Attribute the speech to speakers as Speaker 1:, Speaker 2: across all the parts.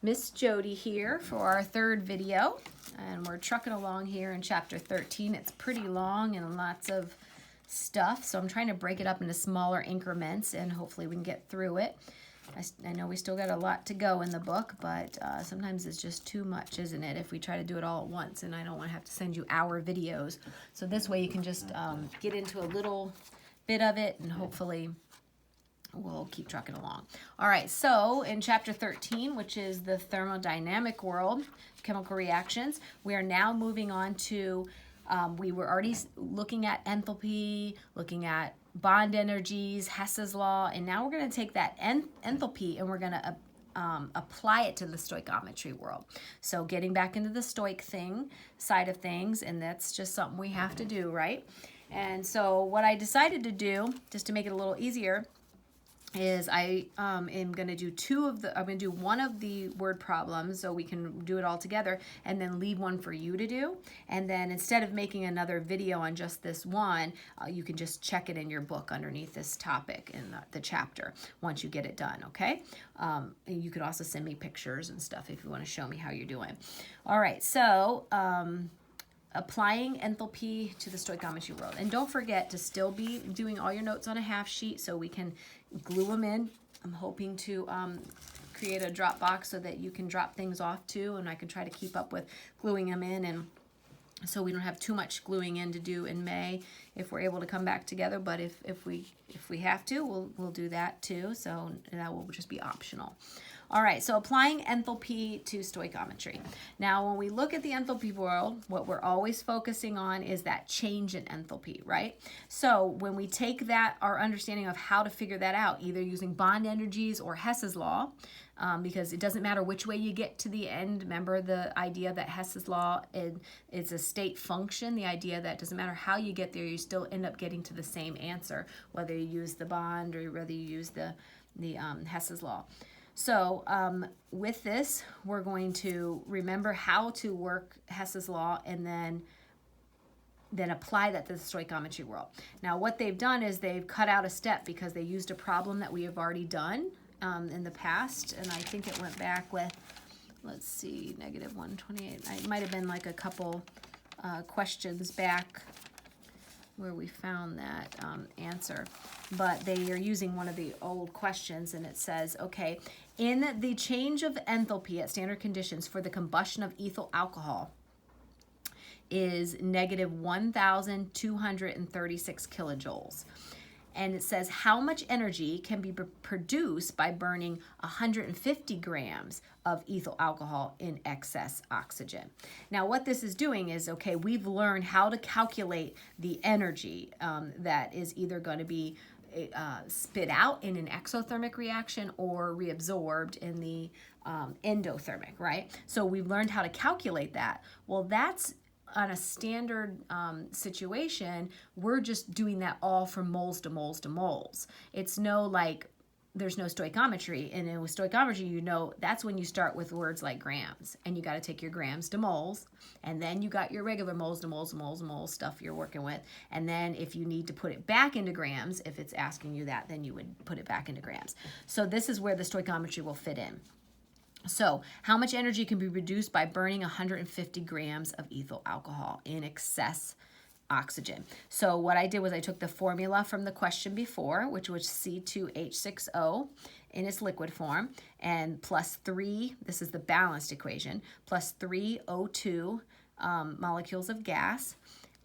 Speaker 1: Miss Jody here for our third video, and we're trucking along here in chapter 13. It's pretty long and lots of stuff, so I'm trying to break it up into smaller increments and hopefully we can get through it. I know we still got a lot to go in the book, but sometimes it's just too much, isn't it, if we try to do it all at once, and I don't want to have to send you hour videos. So this way you can just get into a little bit of it and hopefully we'll keep trucking along. All right, so in chapter 13, which is the thermodynamic world, chemical reactions, we are now moving on to, we were already looking at enthalpy, looking at bond energies, Hess's law, and now we're going to take that enthalpy and we're going to apply it to the stoichiometry world. So getting back into the stoic side of things, and that's just something we have to do, right? And so what I decided to do, just to make it a little easier, is I am going to do I'm going to do one of the word problems so we can do it all together, and then leave one for you to do. And then instead of making another video on just this one, you can just check it in your book underneath this topic in the chapter once you get it done, okay? And you could also send me pictures and stuff if you want to show me how you're doing. All right, so applying enthalpy to the stoichiometry world. And don't forget to still be doing all your notes on a half sheet so we can glue them in. I'm hoping to create a drop box so that you can drop things off too, and I can try to keep up with gluing them in, and so we don't have too much gluing in to do in May if we're able to come back together. But if we have to, we'll do that too, so that will just be optional. All right, so applying enthalpy to stoichiometry. Now, when we look at the enthalpy world, what we're always focusing on is that change in enthalpy, right? So when we take that, our understanding of how to figure that out, either using bond energies or Hess's law, because it doesn't matter which way you get to the end. Remember the idea that Hess's law is a state function, the idea that it doesn't matter how you get there, you still end up getting to the same answer, whether you use the bond or whether you use the Hess's law. So with this, we're going to remember how to work Hess's law and then apply that to the stoichiometry world. Now, what they've done is they've cut out a step because they used a problem that we have already done in the past, and I think it went back with, let's see, negative 128. It might have been like a couple questions back where we found that answer, but they are using one of the old questions, and it says, okay, in the change of enthalpy at standard conditions for the combustion of ethyl alcohol is negative 1,236 kilojoules. And it says how much energy can be produced by burning 150 grams of ethyl alcohol in excess oxygen. Now, what this is doing is, okay, we've learned how to calculate the energy that is either going to be spit out in an exothermic reaction or reabsorbed in the endothermic, right? So we've learned how to calculate that. Well, that's on a standard situation, we're just doing that all from moles to moles to moles. It's no like, there's no stoichiometry. And then with stoichiometry, you know, that's when you start with words like grams. And you got to take your grams to moles. And then you got your regular moles to moles to moles to moles stuff you're working with. And then if you need to put it back into grams, if it's asking you that, then you would put it back into grams. So this is where the stoichiometry will fit in. So how much energy can be reduced by burning 150 grams of ethyl alcohol in excess oxygen? So what I did was I took the formula from the question before, which was C2H6O in its liquid form, and plus 3, this is the balanced equation, plus 3 O2 molecules of gas,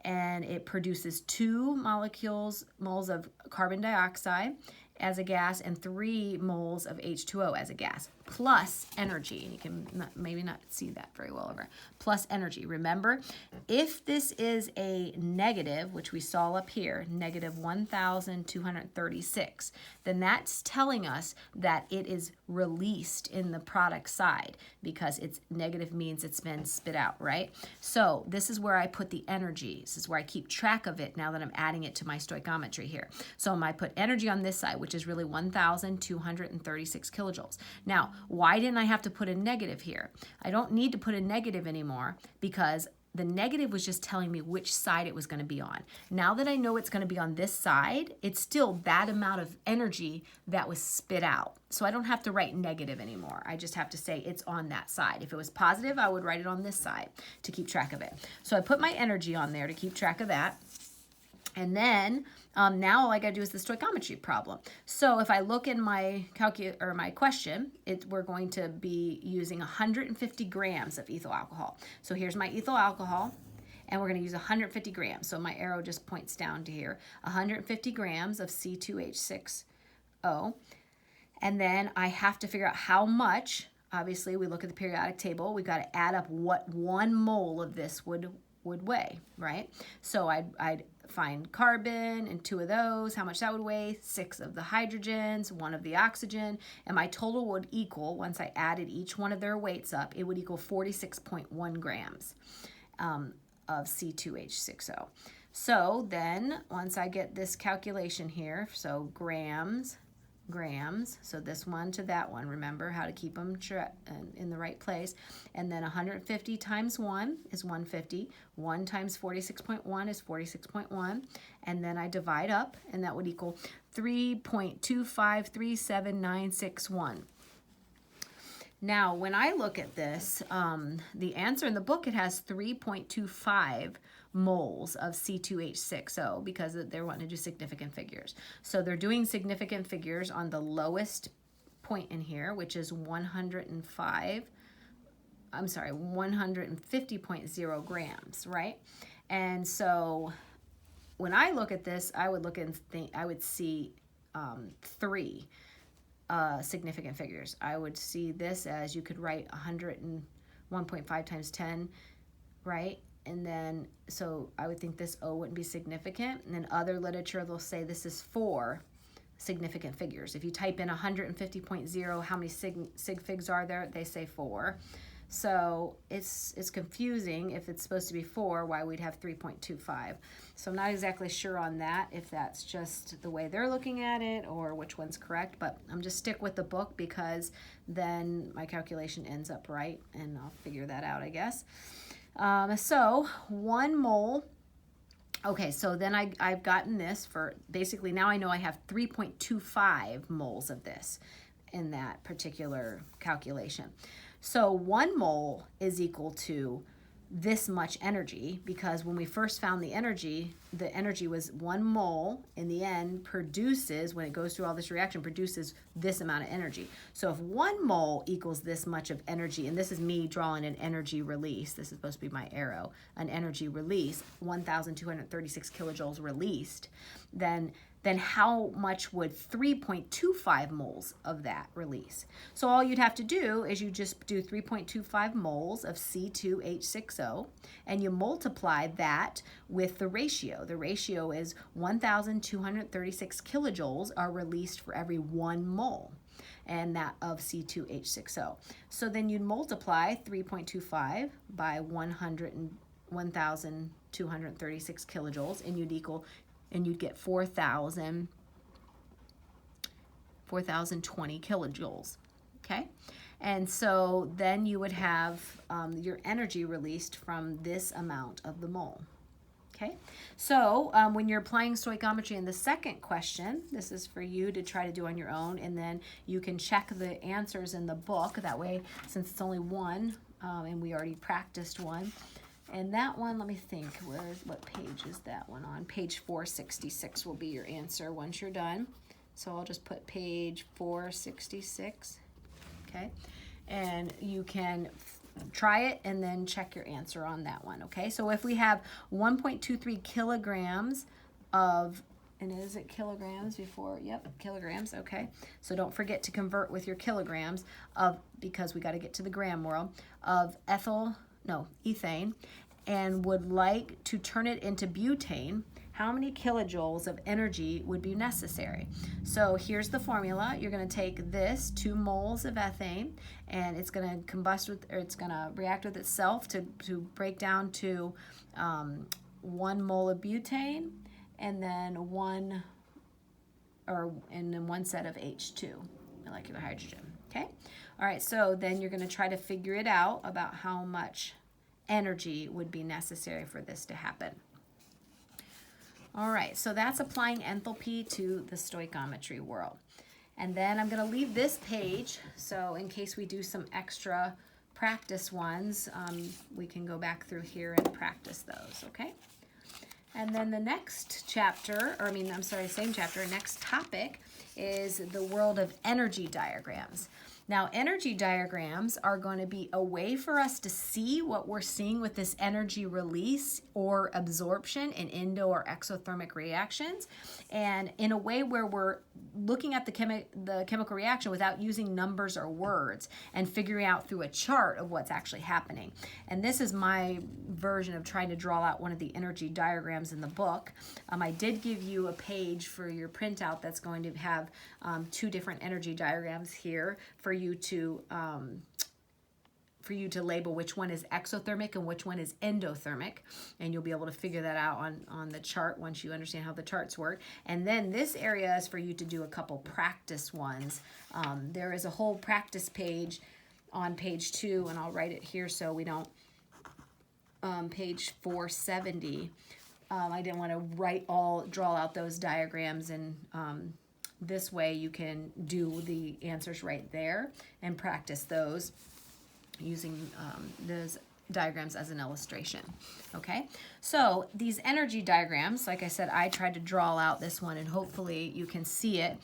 Speaker 1: and it produces 2 moles of carbon dioxide as a gas and 3 moles of H2O as a gas, plus energy. And you can maybe not see that very well over. Plus energy. Remember, if this is a negative, which we saw up here, negative 1,236, then that's telling us that it is released in the product side, because it's negative means it's been spit out, right? So this is where I put the energy. This is where I keep track of it now that I'm adding it to my stoichiometry here. So I put energy on this side, which is really 1,236 kilojoules. Now, why didn't I have to put a negative here? I don't need to put a negative anymore because the negative was just telling me which side it was going to be on. Now that I know it's going to be on this side, it's still that amount of energy that was spit out. So I don't have to write negative anymore. I just have to say it's on that side. If it was positive, I would write it on this side to keep track of it. So I put my energy on there to keep track of that. And then now all I gotta do is the stoichiometry problem. So if I look in my my question, we're going to be using 150 grams of ethyl alcohol. So here's my ethyl alcohol, and we're gonna use 150 grams. So my arrow just points down to here. 150 grams of C2H6O. And then I have to figure out how much. Obviously, we look at the periodic table. We've got to add up what 1 mole of this would weigh, right? So I'd find carbon and 2 of those, how much that would weigh, 6 of the hydrogens, 1 of the oxygen, and my total would equal, once I added each one of their weights up, it would equal 46.1 grams of C2H6O. So then, once I get this calculation here, so grams, so this one to that one, remember how to keep them in the right place, and then 150 times 1 is 150, 1 times 46.1 is 46.1, and then I divide up, and that would equal 3.2537961. Now, when I look at this, the answer in the book, it has 3.25 moles of C2H6O because they're wanting to do significant figures. So they're doing significant figures on the lowest point in here, which is 150.0 grams, right? And so when I look at this, I would look and think, I would see 3 significant figures. I would see this as, you could write 101.5 times 10, right? And then, so I would think this O wouldn't be significant. And then other literature, they'll say this is 4 significant figures. If you type in 150.0, how many sig figs are there? They say 4. So it's confusing. If it's supposed to be 4, why we'd have 3.25. So I'm not exactly sure on that, if that's just the way they're looking at it or which one's correct, but I'm just stick with the book because then my calculation ends up right, and I'll figure that out, I guess. So 1 mole. Okay, so then I've gotten this for, basically now I know I have 3.25 moles of this in that particular calculation. So 1 mole is equal to this much energy, because when we first found the energy was 1 mole in the end produces, when it goes through all this reaction, produces this amount of energy. So if 1 mole equals this much of energy, and this is me drawing an energy release, this is supposed to be my arrow, an energy release, 1,236 kilojoules released, then how much would 3.25 moles of that release? So all you'd have to do is you just do 3.25 moles of C2H6O, and you multiply that with the ratio. The ratio is 1,236 kilojoules are released for every 1 mole, and that of C2H6O. So then you'd multiply 3.25 by 1,236 kilojoules, and you'd get 4,020 kilojoules, okay? And so then you would have your energy released from this amount of the mole, okay? So when you're applying stoichiometry in the second question, this is for you to try to do on your own, and then you can check the answers in the book. That way, since it's only 1, and we already practiced 1, and that one, let me think, what page is that one on? Page 466 will be your answer once you're done. So I'll just put page 466, okay? And you can try it and then check your answer on that one, okay? So if we have 1.23 kilograms of, and is it kilograms before? Yep, kilograms, okay. So don't forget to convert with your kilograms of, because we got to get to the gram world, of ethane, and would like to turn it into butane, how many kilojoules of energy would be necessary? So here's the formula. You're going to take this 2 moles of ethane, and it's going to combust with, or it's going to react with itself to break down to 1 mole of butane, and then one set of H2, molecular hydrogen. Okay. All right. So then you're going to try to figure it out about how much energy would be necessary for this to happen. All right, so that's applying enthalpy to the stoichiometry world. And then I'm going to leave this page, so in case we do some extra practice ones, we can go back through here and practice those, okay? And then the next chapter, or same chapter, next topic is the world of energy diagrams. Now, energy diagrams are going to be a way for us to see what we're seeing with this energy release or absorption in endo or exothermic reactions, and in a way where we're looking at the chemical reaction without using numbers or words and figuring out through a chart of what's actually happening. And this is my version of trying to draw out one of the energy diagrams in the book. I did give you a page for your printout that's going to have two different energy diagrams here for you to label which one is exothermic and which one is endothermic, and you'll be able to figure that out on the chart once you understand how the charts work. And then this area is for you to do a couple practice ones. There is a whole practice page on page 2, and I'll write it here so we don't, page 470. I didn't want to draw out those diagrams, and this way you can do the answers right there and practice those using those diagrams as an illustration. Okay, so these energy diagrams, like I said, I tried to draw out this one and hopefully you can see it.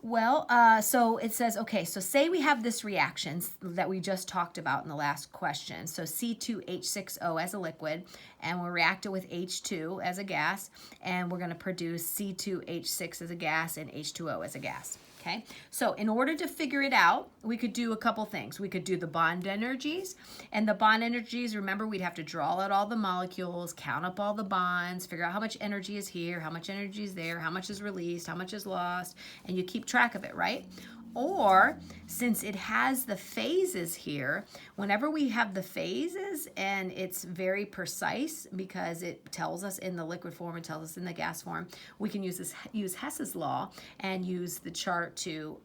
Speaker 1: Well, so it says, okay, so say we have this reaction that we just talked about in the last question. So C2H6O as a liquid, and we'll react it with H2 as a gas, and we're going to produce C2H6 as a gas and H2O as a gas. Okay, so in order to figure it out, we could do a couple things. We could do the bond energies, and the bond energies, remember, we'd have to draw out all the molecules, count up all the bonds, figure out how much energy is here, how much energy is there, how much is released, how much is lost, and you keep track of it, right? Or, since it has the phases here, whenever we have the phases, and it's very precise because it tells us in the liquid form, it tells us in the gas form, we can use Hess's law and use the chart to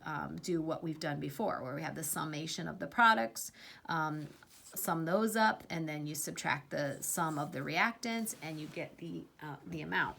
Speaker 1: do what we've done before, where we have the summation of the products, sum those up, and then you subtract the sum of the reactants, and you get the amount.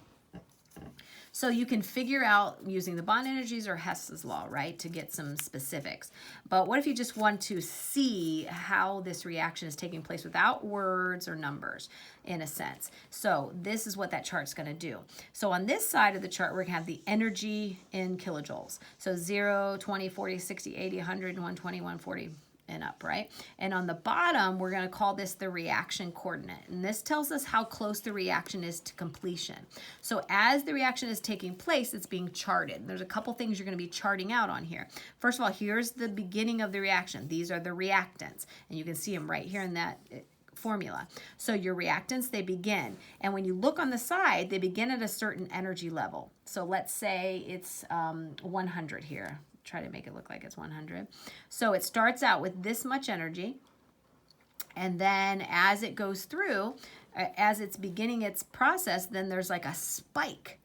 Speaker 1: So you can figure out using the bond energies or Hess's law, right, to get some specifics. But what if you just want to see how this reaction is taking place without words or numbers, in a sense? So this is what that chart's going to do. So on this side of the chart, we're going to have the energy in kilojoules. So 0, 20, 40, 60, 80, 100, 120, 140. And up, right? And on the bottom, we're going to call this the reaction coordinate. And this tells us how close the reaction is to completion. So as the reaction is taking place, it's being charted. There's a couple things you're going to be charting out on here. First of all, here's the beginning of the reaction. These are the reactants. And you can see them right here in that formula. So your reactants, they begin. And when you look on the side, they begin at a certain energy level. So let's say it's 100 here. Try to make it look like it's 100. So it starts out with this much energy, and then as it goes through, as it's beginning its process, then there's like a spike,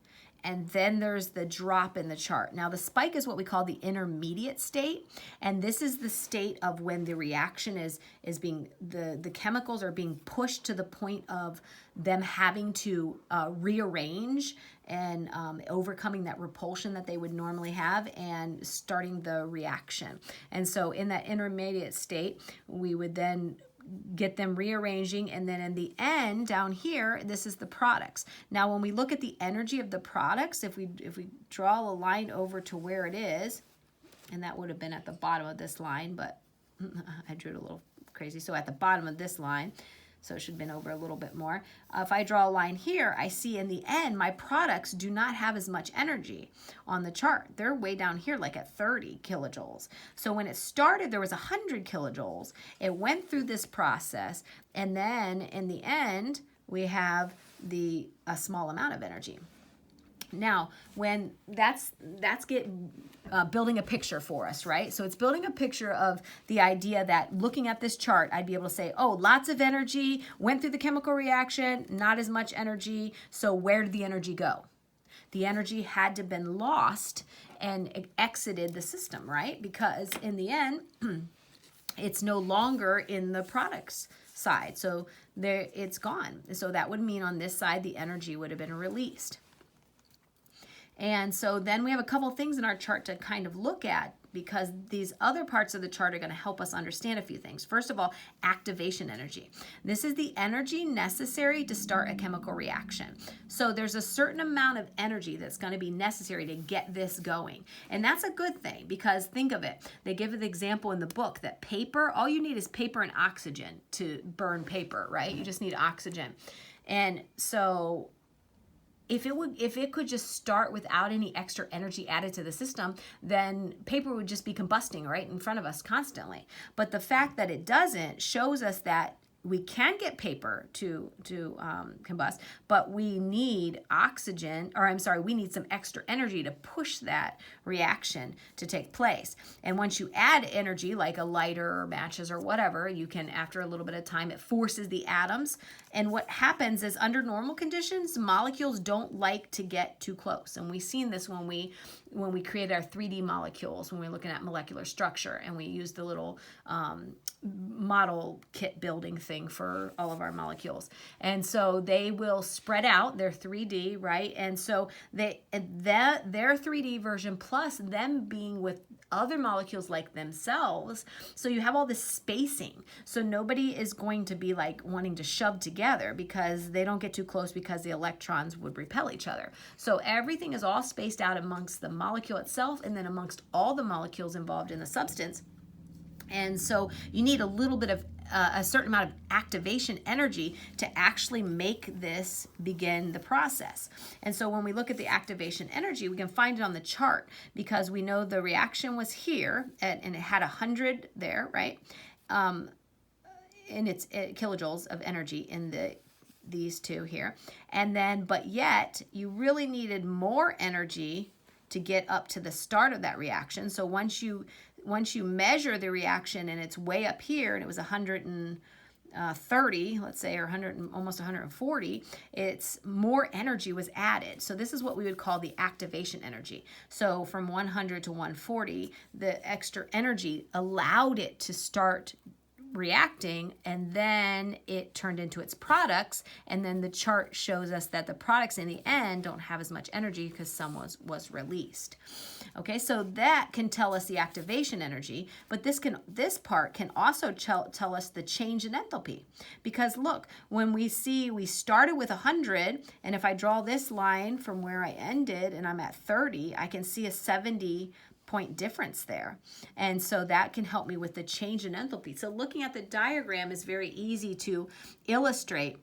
Speaker 1: and then there's the drop in the chart. Now the spike is what we call the intermediate state, and this is the state of when the reaction is being, the chemicals are being pushed to the point of them having to rearrange and overcoming that repulsion that they would normally have and starting the reaction. And so in that intermediate state, we would then get them rearranging, and then in the end down here, this is the products. Now when we look at the energy of the products, if we draw a line over to where it is, and that would have been at the bottom of this line, but I drew it a little crazy, so at the bottom of this line, so it should have been over a little bit more. If I draw a line here, I see in the end, my products do not have as much energy on the chart. They're way down here, like at 30 kilojoules. So when it started, there was 100 kilojoules. It went through this process, and then in the end, we have a small amount of energy. Now, when that's building a picture for us, right? So it's building a picture of the idea that looking at this chart, I'd be able to say, oh, lots of energy, went through the chemical reaction, not as much energy, so where did the energy go? The energy had to have been lost and exited the system, right? Because in the end, it's no longer in the products side. So there, it's gone. So that would mean on this side, the energy would have been released. And so then we have a couple things in our chart to kind of look at, because these other parts of the chart are going to help us understand a few things. First of all, activation energy. This is the energy necessary to start a chemical reaction. So there's a certain amount of energy that's going to be necessary to get this going. And that's a good thing, because think of it. They give an example in the book that paper, all you need is paper and oxygen to burn paper, right? You just need oxygen. And so if it could just start without any extra energy added to the system, then paper would just be combusting right in front of us constantly. But the fact that it doesn't shows us that we can get paper to combust, but we need oxygen, or I'm sorry, we need some extra energy to push that reaction to take place. And once you add energy, like a lighter or matches or whatever, you can, after a little bit of time, it forces the atoms. And what happens is, under normal conditions, molecules don't like to get too close. And we've seen this when we created our 3D molecules, when we're looking at molecular structure, and we used the little model kit building thing for all of our molecules. And so they will spread out, they're 3D, right? And so their 3D version plus them being with other molecules like themselves, so you have all this spacing. So nobody is going to be like wanting to shove together, because they don't get too close, because the electrons would repel each other. So everything is all spaced out amongst the molecule itself, and then amongst all the molecules involved in the substance. And so you need a little bit of a certain amount of activation energy to actually make this begin the process. And so when we look at the activation energy, we can find it on the chart, because we know the reaction was here and it had 100 there, right? And it's kilojoules of energy in these two here. And then, but yet you really needed more energy to get up to the start of that reaction. So once you measure the reaction and it's way up here, and it was 130, let's say, or 100, almost 140, it's more energy was added. So this is what we would call the activation energy. So from 100 to 140, the extra energy allowed it to start reacting, and then it turned into its products, and then the chart shows us that the products in the end don't have as much energy because some was released. Okay, so that can tell us the activation energy, but this part can also tell us the change in enthalpy. Because look, when we started with 100, and if I draw this line from where I ended and I'm at 30, I can see a 70-point difference there. And so that can help me with the change in enthalpy. So looking at the diagram is very easy to illustrate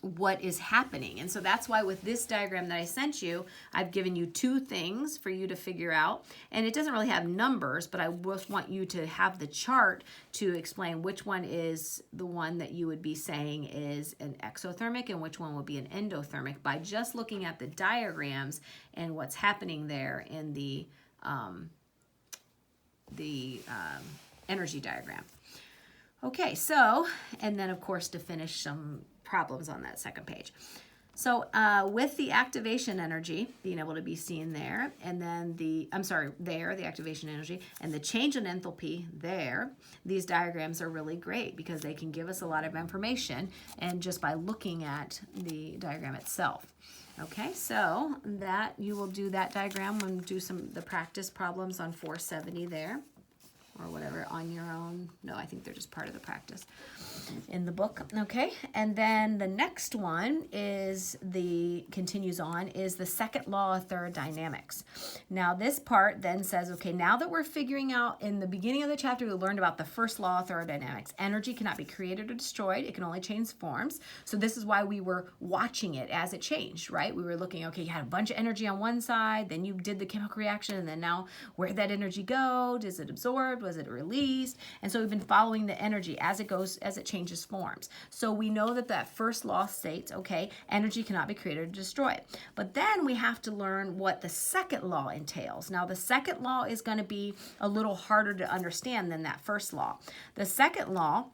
Speaker 1: what is happening. And so that's why with this diagram that I sent you, I've given you two things for you to figure out. And it doesn't really have numbers, but I just want you to have the chart to explain which one is the one that you would be saying is an exothermic and which one would be an endothermic, by just looking at the diagrams and what's happening there in the energy diagram. Okay, so, and then of course to finish some problems on that second page. So with the activation energy being able to be seen there, and then the activation energy, and the change in enthalpy there, these diagrams are really great because they can give us a lot of information, and just by looking at the diagram itself. Okay, so that you will do that diagram when do the practice problems on 470 there, or whatever on your own. No, I think they're just part of the practice in the book. Okay, and then the next one continues on is the second law of thermodynamics. Now this part then says, okay, now that we're figuring out, in the beginning of the chapter we learned about the first law of thermodynamics. Energy cannot be created or destroyed, it can only change forms. So this is why we were watching it as it changed, right? We were looking, okay, you had a bunch of energy on one side, then you did the chemical reaction, and then now where'd that energy go? Is it absorbed? Was it released? And so we've been following the energy as it changes forms. So we know that first law states, okay, energy cannot be created or destroyed. But then we have to learn what the second law entails. Now the second law is going to be a little harder to understand than that first law. The second law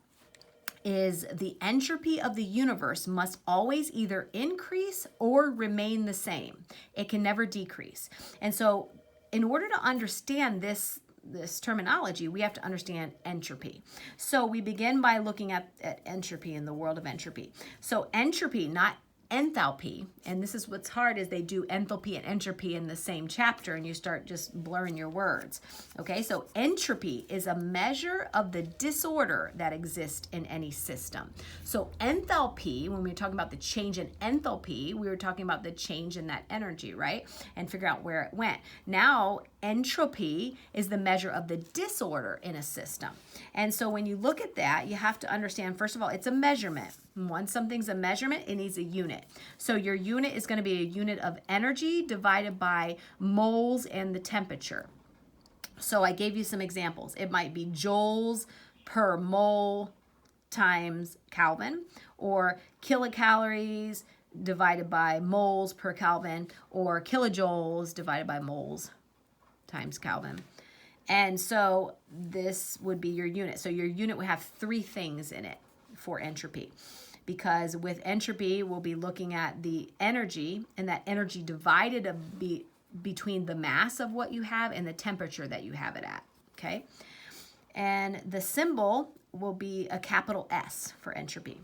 Speaker 1: is the entropy of the universe must always either increase or remain the same. It can never decrease. And so in order to understand this this terminology, we have to understand entropy. So we begin by looking at entropy in the world of entropy. So entropy, not enthalpy, and this is what's hard, is they do enthalpy and entropy in the same chapter and you start just blurring your words. Okay, so entropy is a measure of the disorder that exists in any system. So enthalpy, when we were talking about the change in enthalpy, we were talking about the change in that energy, right? And figure out where it went. Now entropy is the measure of the disorder in a system. And so when you look at that, you have to understand, first of all, it's a measurement. Once something's a measurement, it needs a unit. So your unit is going to be a unit of energy divided by moles and the temperature. So I gave you some examples. It might be joules per mole times Kelvin, or kilocalories divided by moles per Kelvin, or kilojoules divided by moles times Kelvin. And so this would be your unit. So your unit would have three things in it for entropy, because with entropy we'll be looking at the energy, and that energy divided between the mass of what you have and the temperature that you have it at. Okay, and the symbol will be a capital S for entropy.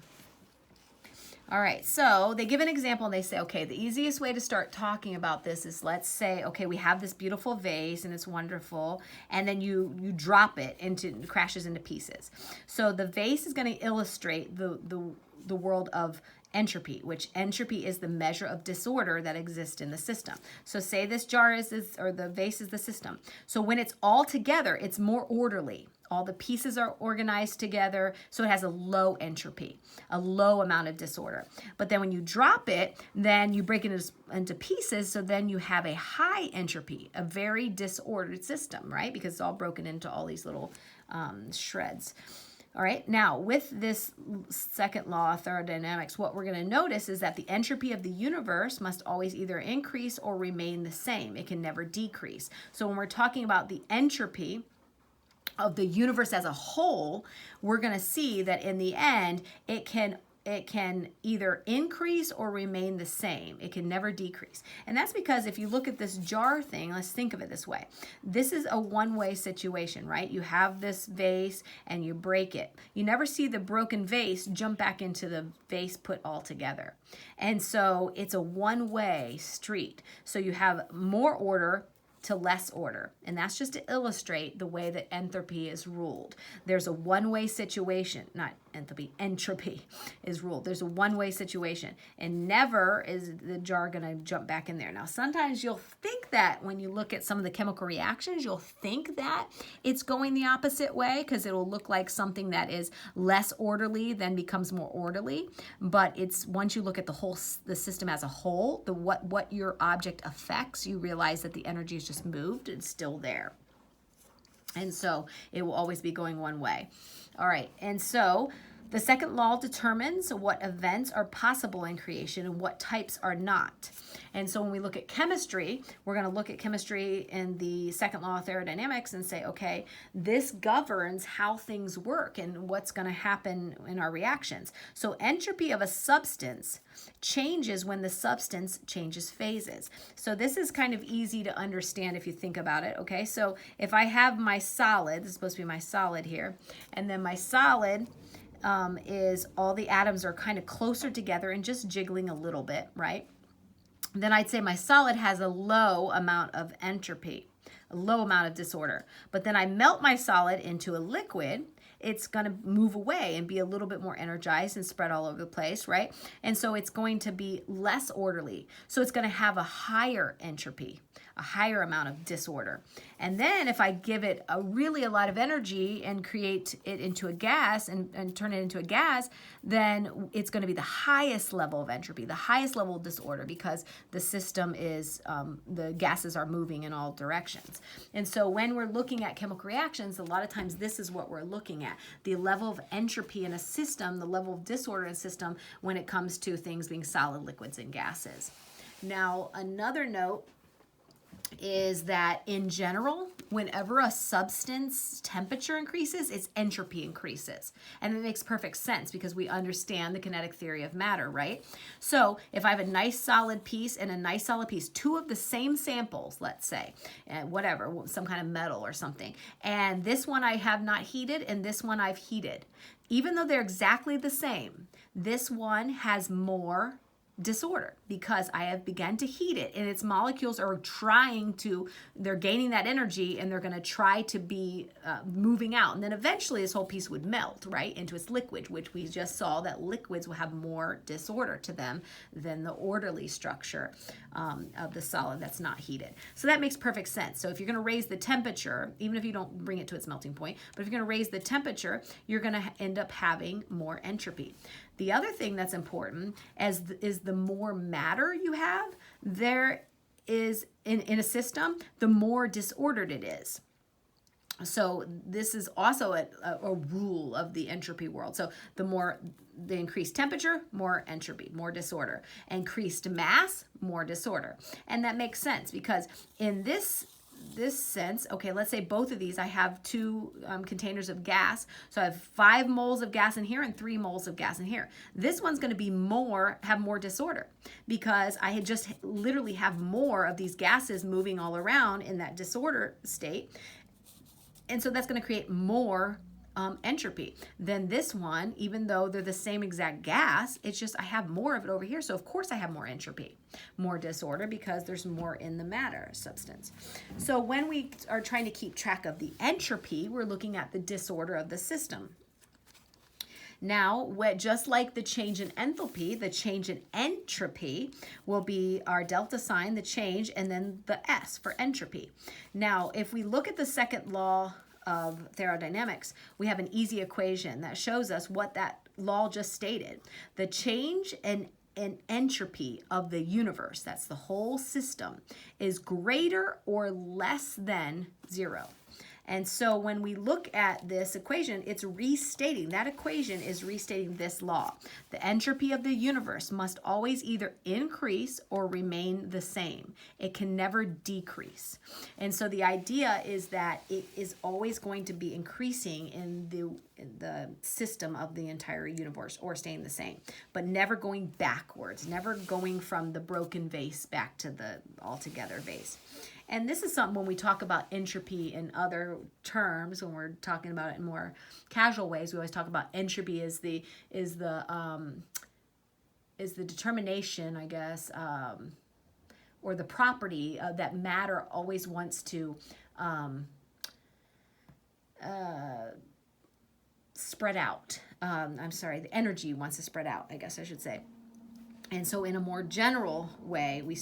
Speaker 1: All right, so they give an example and they say, okay, the easiest way to start talking about this is, let's say, okay, we have this beautiful vase and it's wonderful, and then you drop it it crashes into pieces. So the vase is going to illustrate the world of entropy, which entropy is the measure of disorder that exists in the system. So say this jar or the vase is the system. So when it's all together, it's more orderly. All the pieces are organized together, so it has a low entropy, a low amount of disorder. But then when you drop it, then you break it into pieces, so then you have a high entropy, a very disordered system, right? Because it's all broken into all these little shreds. All right, now with this second law of thermodynamics, what we're going to notice is that the entropy of the universe must always either increase or remain the same. It can never decrease. So when we're talking about the entropy of the universe as a whole, we're going to see that in the end, it can either increase or remain the same. It can never decrease. And that's because if you look at this jar thing, let's think of it this way. This is a one-way situation, right? You have this vase and you break it. You never see the broken vase jump back into the vase put all together. And so it's a one-way street. So you have more order to less order. And that's just to illustrate the way that entropy is ruled. There's a one-way situation, not enthalpy, entropy is ruled. There's a one-way situation, and never is the jar going to jump back in there. Now, sometimes you'll think that when you look at some of the chemical reactions, you'll think that it's going the opposite way, because it'll look like something that is less orderly then becomes more orderly. But it's once you look at the system as a whole, what your object affects, you realize that the energy is just moved. It's still there. And so it will always be going one way. All right, and so the second law determines what events are possible in creation and what types are not. And so when we look at chemistry, we're going to look at chemistry in the second law of thermodynamics and say, okay, this governs how things work and what's going to happen in our reactions. So entropy of a substance changes when the substance changes phases. So this is kind of easy to understand if you think about it, okay? So if I have my solid, this is supposed to be my solid here, and then my solid is all the atoms are kind of closer together and just jiggling a little bit, right? Then I'd say my solid has a low amount of entropy, a low amount of disorder. But then I melt my solid into a liquid, it's going to move away and be a little bit more energized and spread all over the place, right? And so it's going to be less orderly. So it's going to have a higher entropy, a higher amount of disorder. And then if I give it a lot of energy and create it into a gas and turn it into a gas, then it's going to be the highest level of entropy, the highest level of disorder, because the system is, the gases are moving in all directions. And so when we're looking at chemical reactions, a lot of times this is what we're looking at, the level of entropy in a system, the level of disorder in a system when it comes to things being solid, liquids, and gases. Now, another note is that in general, whenever a substance temperature increases, its entropy increases. And it makes perfect sense because we understand the kinetic theory of matter, right? So if I have a nice solid piece and a nice solid piece, two of the same samples, let's say, whatever, some kind of metal or something, and this one I have not heated and this one I've heated. Even though they're exactly the same, this one has more disorder because I have begun to heat it and its molecules are they're gaining that energy and they're going to try to be moving out. And then eventually this whole piece would melt, right, into its liquid, which we just saw that liquids will have more disorder to them than the orderly structure of the solid that's not heated. So that makes perfect sense. So if you're going to raise the temperature, even if you don't bring it to its melting point, but if you're going to raise the temperature, you're going to end up having more entropy. The other thing that's important is the more matter you have, there is, in a system, the more disordered it is. So this is also a rule of the entropy world. So the increased temperature, more entropy, more disorder. Increased mass, more disorder. And that makes sense because in this sense, okay, let's say both of these, I have two containers of gas. So I have 5 moles of gas in here and 3 moles of gas in here. This one's going to be have more disorder because I had just literally have more of these gases moving all around in that disorder state. And so that's going to create more entropy than this one, even though they're the same exact gas. It's just I have more of it over here. So of course I have more entropy, more disorder because there's more in the matter substance. So when we are trying to keep track of the entropy, we're looking at the disorder of the system. Now, just like the change in enthalpy, the change in entropy will be our delta sign, the change, and then the S for entropy. Now, if we look at the second law of thermodynamics, we have an easy equation that shows us what that law just stated. The change in entropy of the universe, that's the whole system, is greater or less than 0. And so when we look at this equation, it's restating, that equation is restating this law. The entropy of the universe must always either increase or remain the same. It can never decrease. And so the idea is that it is always going to be increasing in the system of the entire universe or staying the same, but never going backwards, never going from the broken vase back to the altogether vase. And this is something when we talk about entropy in other terms, when we're talking about it in more casual ways, we always talk about entropy is the determination, I guess, or the property that matter always wants to spread out. The energy wants to spread out, I guess I should say. And so in a more general way, we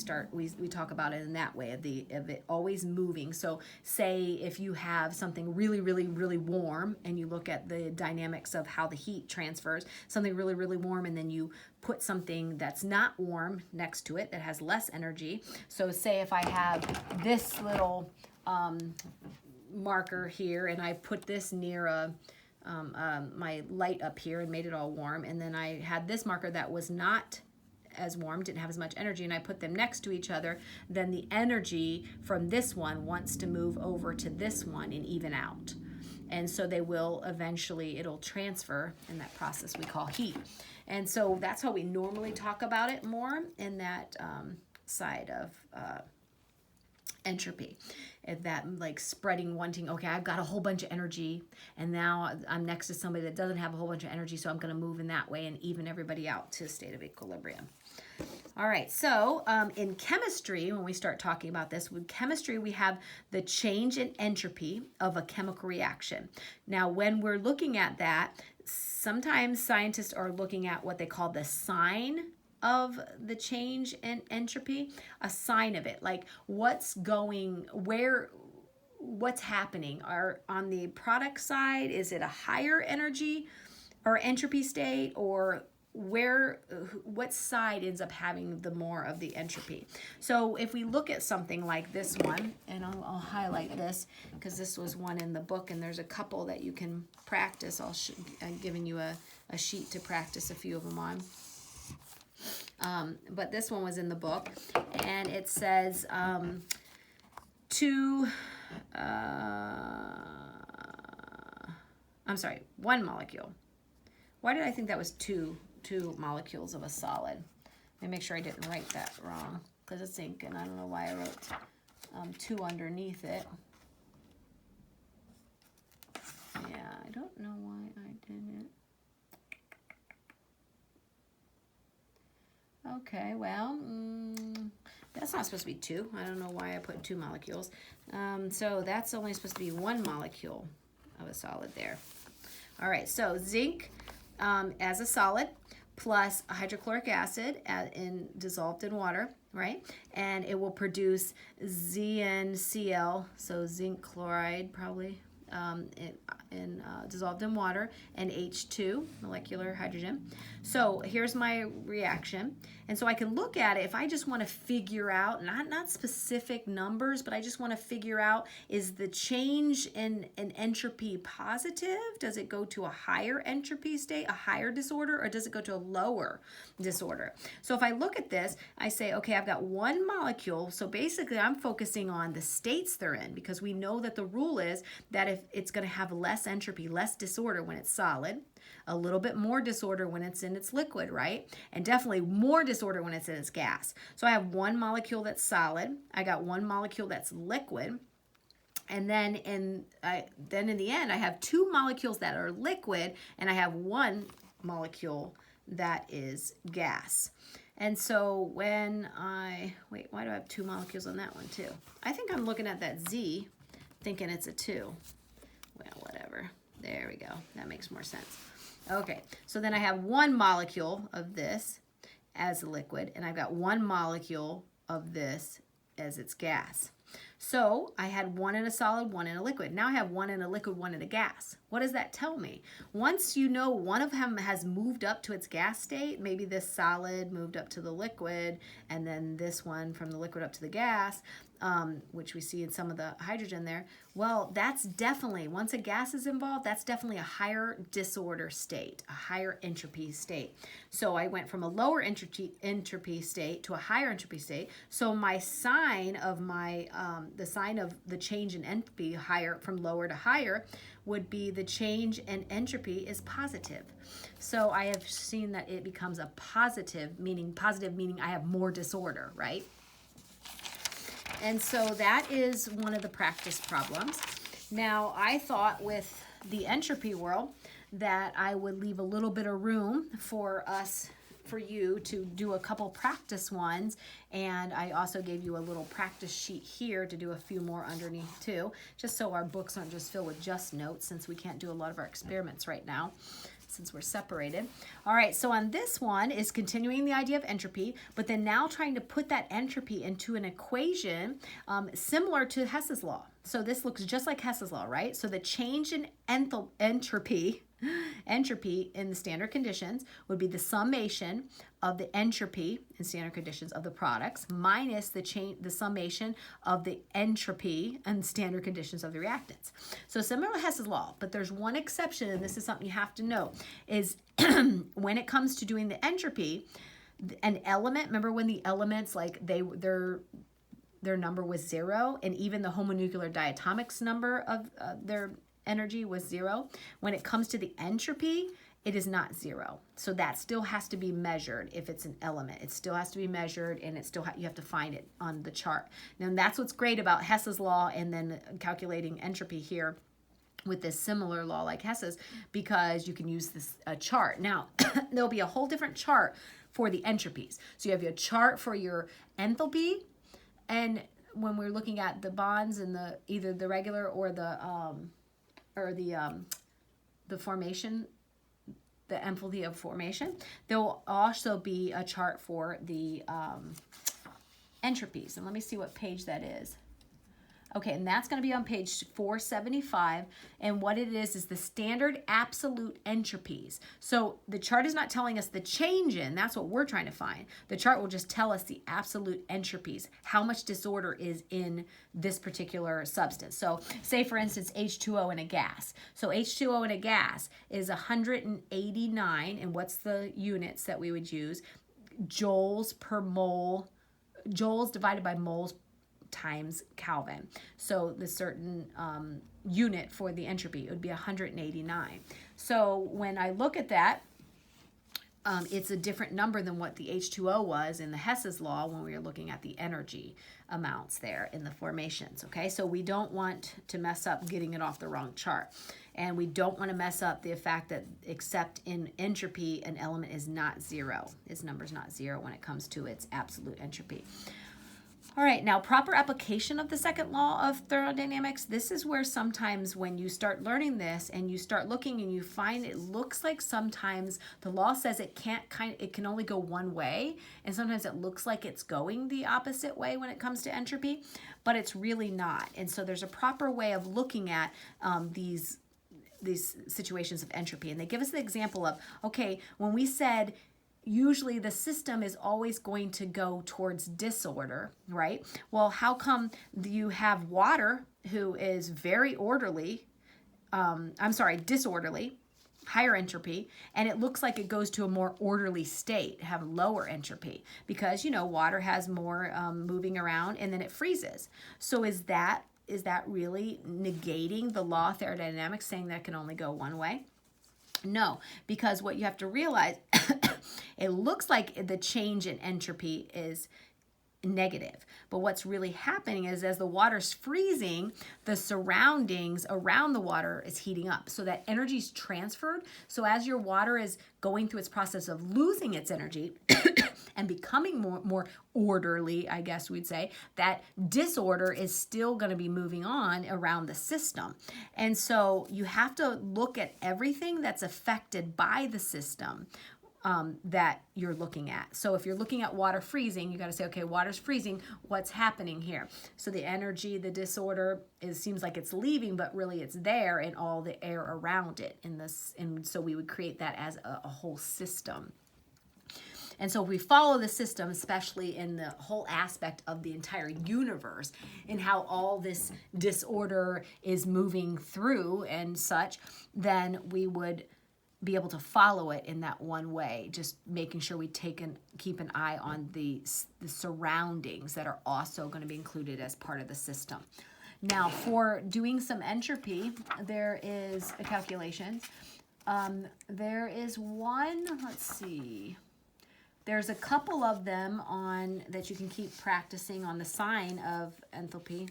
Speaker 1: talk about it in that way of it always moving. So say if you have something really, really, really warm and you look at the dynamics of how the heat transfers, something really, really warm, and then you put something that's not warm next to it that has less energy. So say if I have this little marker here and I put this near my light up here and made it all warm, and then I had this marker that was not as warm, didn't have as much energy, and I put them next to each other, then the energy from this one wants to move over to this one and even out. And so they will eventually, it'll transfer in that process we call heat. And so that's how we normally talk about it more in that side of entropy. That like spreading, wanting, okay, I've got a whole bunch of energy and now I'm next to somebody that doesn't have a whole bunch of energy, so I'm going to move in that way and even everybody out to a state of equilibrium. All right, so in chemistry, when we start talking about this, with chemistry, we have the change in entropy of a chemical reaction. Now, when we're looking at that, sometimes scientists are looking at what they call the sign of the change in entropy, a sign of it, like what's happening. On the product side, is it a higher energy or entropy state, or what side ends up having the more of the entropy? So if we look at something like this one, and I'll highlight this because this was one in the book, and there's a couple that you can practice. I'm giving you a sheet to practice a few of them on. But this one was in the book, and it says one molecule. Why did I think that was two molecules of a solid? Let me make sure I didn't write that wrong, because it's ink, and I don't know why I wrote 2 underneath it. Yeah, I don't know why I didn't. Okay, well, that's not supposed to be 2. I don't know why I put 2 molecules. So that's only supposed to be 1 molecule of a solid there. All right, so zinc as a solid plus hydrochloric acid dissolved in water, right? And it will produce ZnCl, so zinc chloride probably, dissolved in water, and H2, molecular hydrogen. So here's my reaction. And so I can look at it if I just want to figure out, not specific numbers, but I just want to figure out, is the change in entropy positive? Does it go to a higher entropy state, a higher disorder, or does it go to a lower disorder? So if I look at this, I say, okay, I've got 1 molecule. So basically I'm focusing on the states they're in, because we know that the rule is that if it's going to have less entropy, less disorder when it's solid, a little bit more disorder when it's in its liquid, right? And definitely more disorder when it's in its gas. So I have 1 molecule that's solid. I got 1 molecule that's liquid. And then in the end, I have 2 molecules that are liquid, and I have 1 molecule that is gas. And so when wait, why do I have 2 molecules on that one too? I think I'm looking at that Z thinking it's a 2. Well, whatever. There we go. That makes more sense. Okay, so then I have 1 molecule of this as a liquid, and I've got 1 molecule of this as its gas. So I had 1 in a solid, 1 in a liquid. Now I have 1 in a liquid, 1 in a gas. What does that tell me? Once you know one of them has moved up to its gas state, maybe this solid moved up to the liquid, and then this one from the liquid up to the gas, which we see in some of the hydrogen there. Well, that's definitely, once a gas is involved, that's definitely a higher disorder state, a higher entropy state. So I went from a lower entropy state to a higher entropy state. So my sign of the sign of the change in entropy, higher from lower to higher, would be the change in entropy is positive. So I have seen that it becomes a positive meaning I have more disorder, right? And so that is one of the practice problems. Now, I thought with the entropy world that I would leave a little bit of room for you to do a couple practice ones, and I also gave you a little practice sheet here to do a few more underneath too, just so our books aren't just filled with just notes, since we can't do a lot of our experiments right now, since we're separated. All right, so on this one is continuing the idea of entropy, but then now trying to put that entropy into an equation similar to Hess's law. So this looks just like Hess's law, right? So the change in entropy in the standard conditions would be the summation of the entropy in standard conditions of the products minus the summation of the entropy and standard conditions of the reactants. So similar to Hess's law, but there's one exception, and this is something you have to know, is when it comes to doing the entropy, an element, remember when the elements, like their number was 0, and even the homonuclear diatomics number of their energy was 0. When it comes to the entropy, it is not 0. So that still has to be measured. If it's an element, it still has to be measured, and it still you have to find it on the chart. Now that's what's great about Hess's law and then calculating entropy here with this similar law like Hess's, because you can use this chart. Now there'll be a whole different chart for the entropies. So you have your chart for your enthalpy, and when we're looking at the bonds and either the regular or the formation, the enthalpy of formation, there will also be a chart for the entropies. And let me see what page that is. Okay, and that's going to be on page 475, and what it is the standard absolute entropies. So the chart is not telling us the change in, that's what we're trying to find. The chart will just tell us the absolute entropies, how much disorder is in this particular substance. So say for instance H2O in a gas. So H2O in a gas is 189, and what's the units that we would use? Joules per mole, joules divided by moles times Kelvin. So the certain unit for the entropy, it would be 189. So when I look at that, it's a different number than what the H2O was in the Hess's law when we were looking at the energy amounts there in the formations, okay? So we don't want to mess up getting it off the wrong chart. And we don't want to mess up the fact that except in entropy, an element is not zero. Its number is not zero when it comes to its absolute entropy. All right, now proper application of the second law of thermodynamics. This is where sometimes when you start learning this and you start looking and you find it looks like sometimes the law says it can only go one way, and sometimes it looks like it's going the opposite way when it comes to entropy, but it's really not. And so there's a proper way of looking at these situations of entropy. And they give us the example of, okay, when we said usually the system is always going to go towards disorder, right? Well, how come you have water who is very orderly, disorderly, higher entropy, and it looks like it goes to a more orderly state, have lower entropy, because, you know, water has more moving around and then it freezes. So is that really negating the law of thermodynamics, saying that it can only go one way? No, because what you have to realize, it looks like the change in entropy is negative. But what's really happening is as the water's freezing, the surroundings around the water is heating up. So that energy is transferred. So as your water is going through its process of losing its energy and becoming more orderly, I guess we'd say, that disorder is still going to be moving on around the system. And so you have to look at everything that's affected by the system that you're looking at. So if you're looking at water freezing, you got to say, okay, water's freezing, what's happening here? So the energy, the disorder, seems like it's leaving, but really it's there in all the air around it. And so we would create that as a whole system. And so if we follow the system, especially in the whole aspect of the entire universe and how all this disorder is moving through and such, then we would be able to follow it in that one way, just making sure we keep an eye on the surroundings that are also going to be included as part of the system. Now, for doing some entropy, there is a calculation. There is one, let's see. There's a couple of them on that you can keep practicing on the sign of entropy,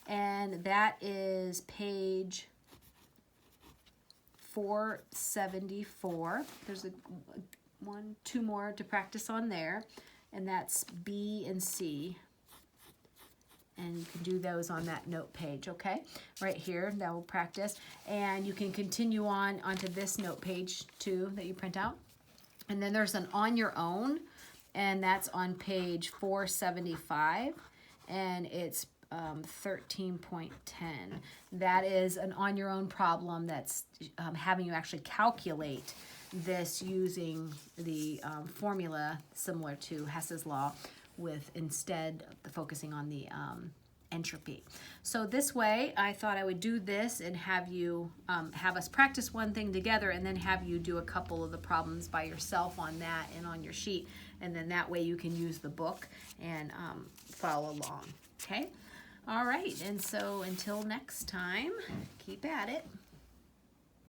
Speaker 1: and that is page 474. There's two more to practice on there, and that's B and C. And you can do those on that note page, okay? Right here, that will practice. And you can continue onto this note page too that you print out. And then there's an on your own, and that's on page 475, and it's 13.10. That is an on your own problem that's having you actually calculate this using the formula similar to Hess's law, with instead focusing on the entropy. So this way, I thought I would do this and have you have us practice one thing together, and then have you do a couple of the problems by yourself on that and on your sheet, and then that way you can use the book and follow along. Okay? All right, and so until next time, keep at it.